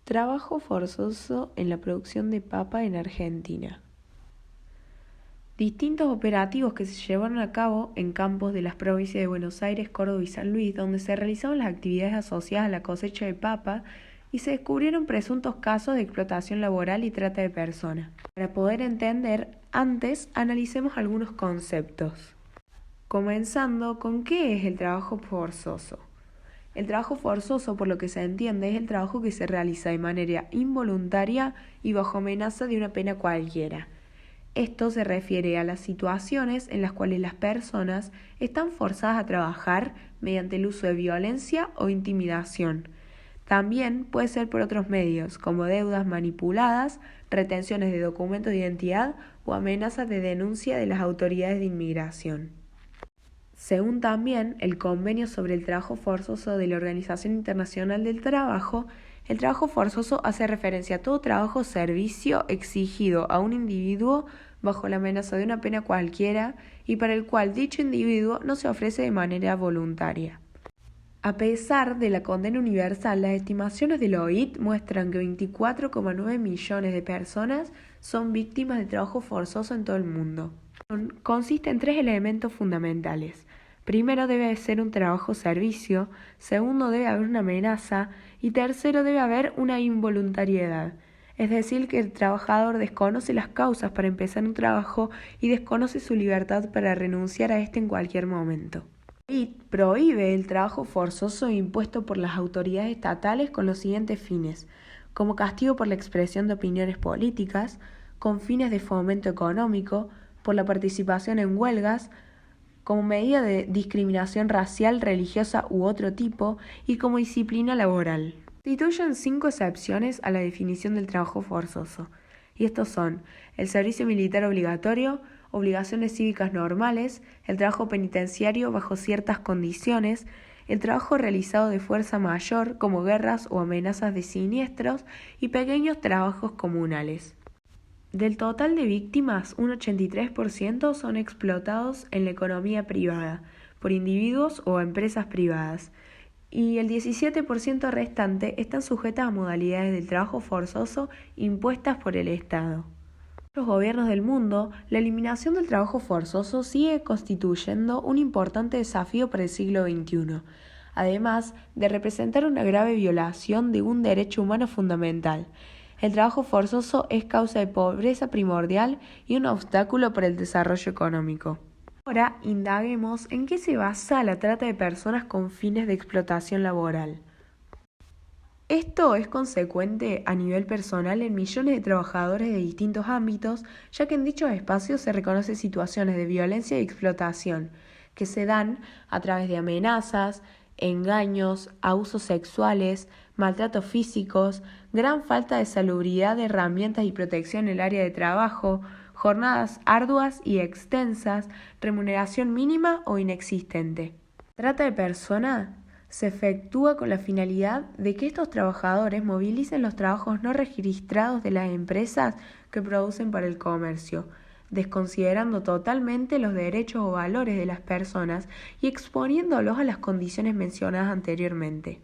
Trabajo forzoso en la producción de papa en Argentina. Distintos operativos que se llevaron a cabo en campos de las provincias de Buenos Aires, Córdoba y San Luis, donde se realizaban las actividades asociadas a la cosecha de papa y se descubrieron presuntos casos de explotación laboral y trata de personas. Para poder entender, antes analicemos algunos conceptos. Comenzando con ¿qué es el trabajo forzoso? El trabajo forzoso, por lo que se entiende, es el trabajo que se realiza de manera involuntaria y bajo amenaza de una pena cualquiera. Esto se refiere a las situaciones en las cuales las personas están forzadas a trabajar mediante el uso de violencia o intimidación. También puede ser por otros medios, como deudas manipuladas, retenciones de documentos de identidad o amenazas de denuncia de las autoridades de inmigración. Según también el Convenio sobre el Trabajo Forzoso de la Organización Internacional del Trabajo, el trabajo forzoso hace referencia a todo trabajo o servicio exigido a un individuo bajo la amenaza de una pena cualquiera y para el cual dicho individuo no se ofrece de manera voluntaria. A pesar de la condena universal, las estimaciones de la OIT muestran que 24,9 millones de personas son víctimas de trabajo forzoso en todo el mundo. Consiste en 3 elementos fundamentales. Primero, debe ser un trabajo-servicio. Segundo, debe haber una amenaza. Y tercero, debe haber una involuntariedad. Es decir, que el trabajador desconoce las causas para empezar un trabajo y desconoce su libertad para renunciar a este en cualquier momento. Y prohíbe el trabajo forzoso impuesto por las autoridades estatales con los siguientes fines: como castigo por la expresión de opiniones políticas, con fines de fomento económico, por la participación en huelgas, como medida de discriminación racial, religiosa u otro tipo, y como disciplina laboral. Constituyen 5 excepciones a la definición del trabajo forzoso, y estos son: el servicio militar obligatorio, obligaciones cívicas normales, el trabajo penitenciario bajo ciertas condiciones, el trabajo realizado de fuerza mayor, como guerras o amenazas de siniestros, y pequeños trabajos comunales. Del total de víctimas, un 83% son explotados en la economía privada, por individuos o empresas privadas, y el 17% restante están sujetas a modalidades del trabajo forzoso impuestas por el Estado. En los gobiernos del mundo, la eliminación del trabajo forzoso sigue constituyendo un importante desafío para el siglo XXI, además de representar una grave violación de un derecho humano fundamental. El trabajo forzoso es causa de pobreza primordial y un obstáculo para el desarrollo económico. Ahora indaguemos en qué se basa la trata de personas con fines de explotación laboral. Esto es consecuente a nivel personal en millones de trabajadores de distintos ámbitos, ya que en dichos espacios se reconocen situaciones de violencia y explotación, que se dan a través de amenazas, engaños, abusos sexuales, maltratos físicos, gran falta de salubridad de herramientas y protección en el área de trabajo, jornadas arduas y extensas, remuneración mínima o inexistente. Trata de personas se efectúa con la finalidad de que estos trabajadores movilicen los trabajos no registrados de las empresas que producen para el comercio, desconsiderando totalmente los derechos o valores de las personas y exponiéndolos a las condiciones mencionadas anteriormente.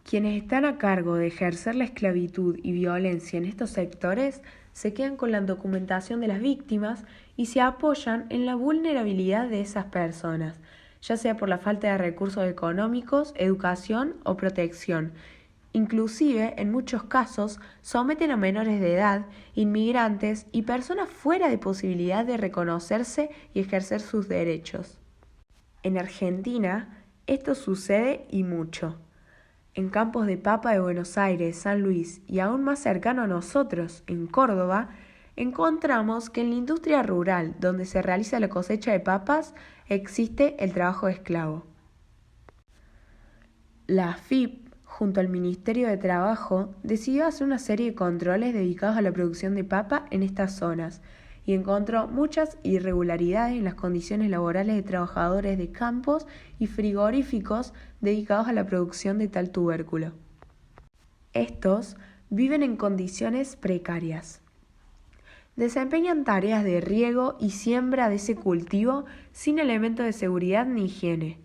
Quienes están a cargo de ejercer la esclavitud y violencia en estos sectores se quedan con la documentación de las víctimas y se apoyan en la vulnerabilidad de esas personas, ya sea por la falta de recursos económicos, educación o protección. Inclusive, en muchos casos, someten a menores de edad, inmigrantes y personas fuera de posibilidad de reconocerse y ejercer sus derechos. En Argentina, esto sucede y mucho. En campos de papa de Buenos Aires, San Luis y aún más cercano a nosotros, en Córdoba, encontramos que en la industria rural, donde se realiza la cosecha de papas, existe el trabajo esclavo. La AFIP, junto al Ministerio de Trabajo, decidió hacer una serie de controles dedicados a la producción de papa en estas zonas y encontró muchas irregularidades en las condiciones laborales de trabajadores de campos y frigoríficos dedicados a la producción de tal tubérculo. Estos viven en condiciones precarias. Desempeñan tareas de riego y siembra de ese cultivo sin elementos de seguridad ni higiene.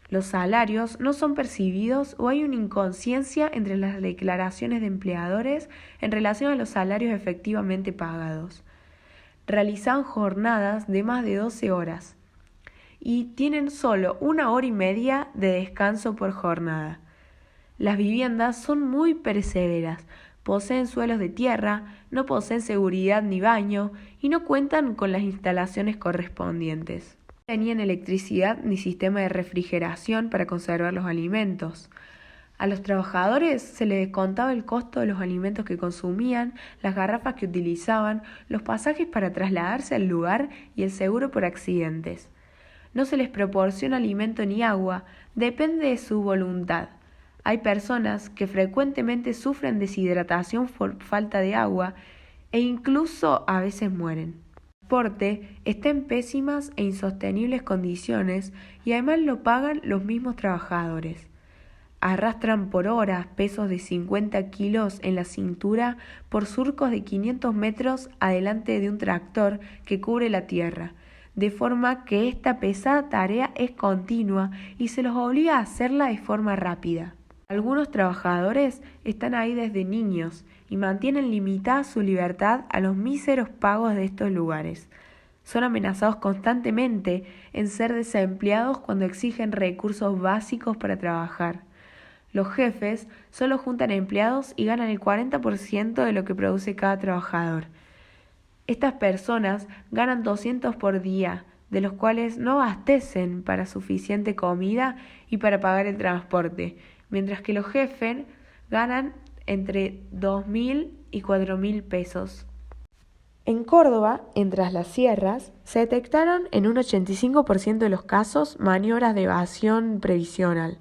Los salarios no son percibidos o hay una inconsciencia entre las declaraciones de empleadores en relación a los salarios efectivamente pagados. Realizan jornadas de más de 12 horas y tienen solo 1 hora y media de descanso por jornada. Las viviendas son muy perecederas, poseen suelos de tierra, no poseen seguridad ni baño y no cuentan con las instalaciones correspondientes. No tenían electricidad ni sistema de refrigeración para conservar los alimentos. A los trabajadores se les descontaba el costo de los alimentos que consumían, las garrafas que utilizaban, los pasajes para trasladarse al lugar y el seguro por accidentes. No se les proporciona alimento ni agua, depende de su voluntad. Hay personas que frecuentemente sufren deshidratación por falta de agua e incluso a veces mueren. El transporte está en pésimas e insostenibles condiciones y además lo pagan los mismos trabajadores. Arrastran por horas pesos de 50 kilos en la cintura por surcos de 500 metros adelante de un tractor que cubre la tierra, de forma que esta pesada tarea es continua y se los obliga a hacerla de forma rápida. Algunos trabajadores están ahí desde niños y mantienen limitada su libertad a los míseros pagos de estos lugares. Son amenazados constantemente en ser desempleados cuando exigen recursos básicos para trabajar. Los jefes solo juntan empleados y ganan el 40% de lo que produce cada trabajador. Estas personas ganan 200 por día, de los cuales no abastecen para suficiente comida y para pagar el transporte, mientras que los jefes ganan entre 2.000 y 4.000 pesos. En Córdoba, en Tras las Sierras, se detectaron en un 85% de los casos maniobras de evasión previsional.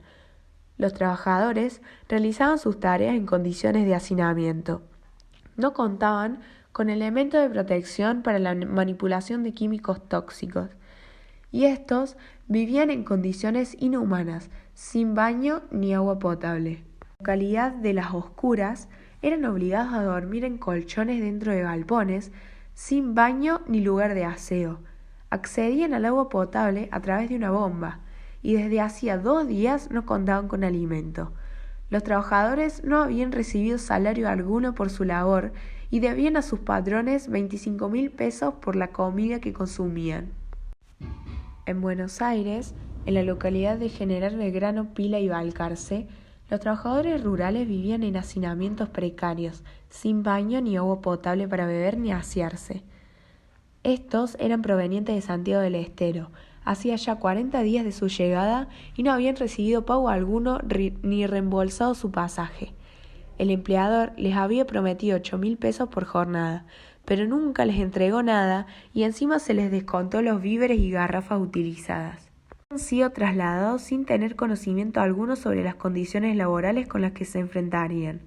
Los trabajadores realizaban sus tareas en condiciones de hacinamiento. No contaban con elementos de protección para la manipulación de químicos tóxicos, y estos vivían en condiciones inhumanas, sin baño ni agua potable. En la localidad de Las Oscuras eran obligados a dormir en colchones dentro de galpones, sin baño ni lugar de aseo. Accedían al agua potable a través de una bomba, y desde hacía 2 días no contaban con alimento. Los trabajadores no habían recibido salario alguno por su labor y debían a sus patrones 25.000 pesos por la comida que consumían. En Buenos Aires, en la localidad de General Belgrano, Pila y Balcarce, los trabajadores rurales vivían en hacinamientos precarios, sin baño ni agua potable para beber ni asearse. Estos eran provenientes de Santiago del Estero. Hacía ya 40 días de su llegada y no habían recibido pago alguno ni reembolsado su pasaje. El empleador les había prometido 8.000 pesos por jornada, pero nunca les entregó nada y encima se les descontó los víveres y garrafas utilizadas. Han sido trasladados sin tener conocimiento alguno sobre las condiciones laborales con las que se enfrentarían.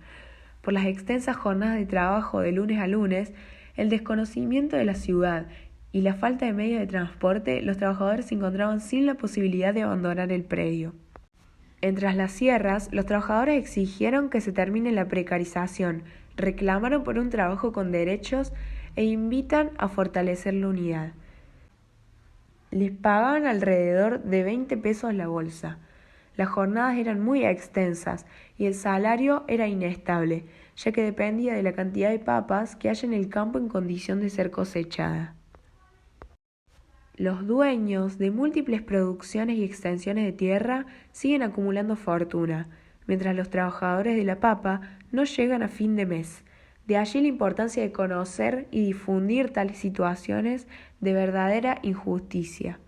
Por las extensas jornadas de trabajo de lunes a lunes, el desconocimiento de la ciudad y la falta de medios de transporte, los trabajadores se encontraban sin la posibilidad de abandonar el predio. En Tras las Sierras, los trabajadores exigieron que se termine la precarización, reclamaron por un trabajo con derechos e invitan a fortalecer la unidad. Les pagaban alrededor de 20 pesos la bolsa. Las jornadas eran muy extensas y el salario era inestable, ya que dependía de la cantidad de papas que haya en el campo en condición de ser cosechada. Los dueños de múltiples producciones y extensiones de tierra siguen acumulando fortuna, mientras los trabajadores de la papa no llegan a fin de mes. De allí la importancia de conocer y difundir tales situaciones de verdadera injusticia.